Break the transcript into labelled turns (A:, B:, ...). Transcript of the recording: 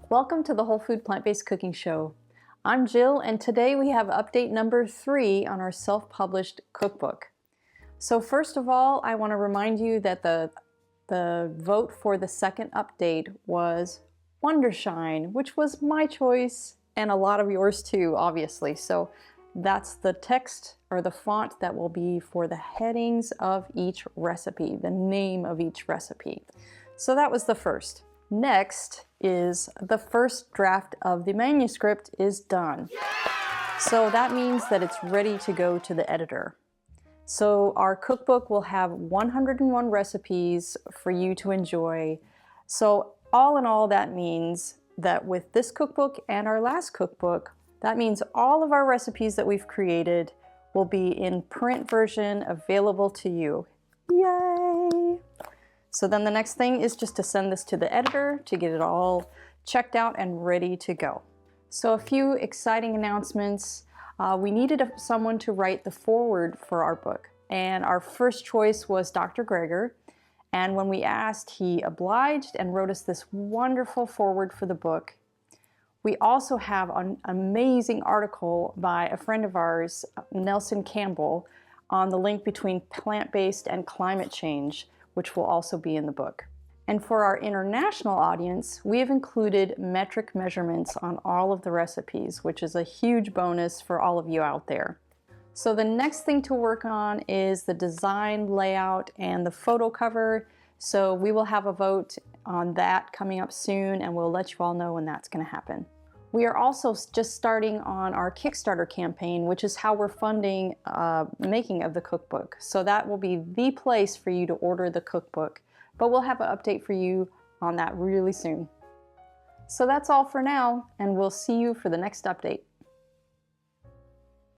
A: Welcome to the Whole Food Plant-Based Cooking Show. I'm Jill, and today we have update number 3 on our self-published cookbook. So first of all, I want to remind you that the vote for the second update was Wondershine, which was my choice and a lot of yours too, obviously. So that's the text or the font that will be for the headings of each recipe, the name of each recipe. So that was the first. Next is the first draft of the manuscript is done. So that means that it's ready to go to the editor. So our cookbook will have 101 recipes for you to enjoy. So all in all, that means that with this cookbook and our last cookbook, that means all of our recipes that we've created will be in print version available to you. Yay! So then the next thing is just to send this to the editor to get it all checked out and ready to go. So a few exciting announcements. We needed someone to write the foreword for our book, and our first choice was Dr. Greger. And when we asked, he obliged and wrote us this wonderful foreword for the book. We also have an amazing article by a friend of ours, Nelson Campbell, on the link between plant-based and climate change, which will also be in the book. And for our international audience, we have included metric measurements on all of the recipes, which is a huge bonus for all of you out there. So the next thing to work on is the design, layout, and the photo cover. So we will have a vote on that coming up soon, and we'll let you all know when that's going to happen. We are also just starting on our Kickstarter campaign, which is how we're funding making of the cookbook. So that will be the place for you to order the cookbook, but we'll have an update for you on that really soon. So that's all for now, and we'll see you for the next update.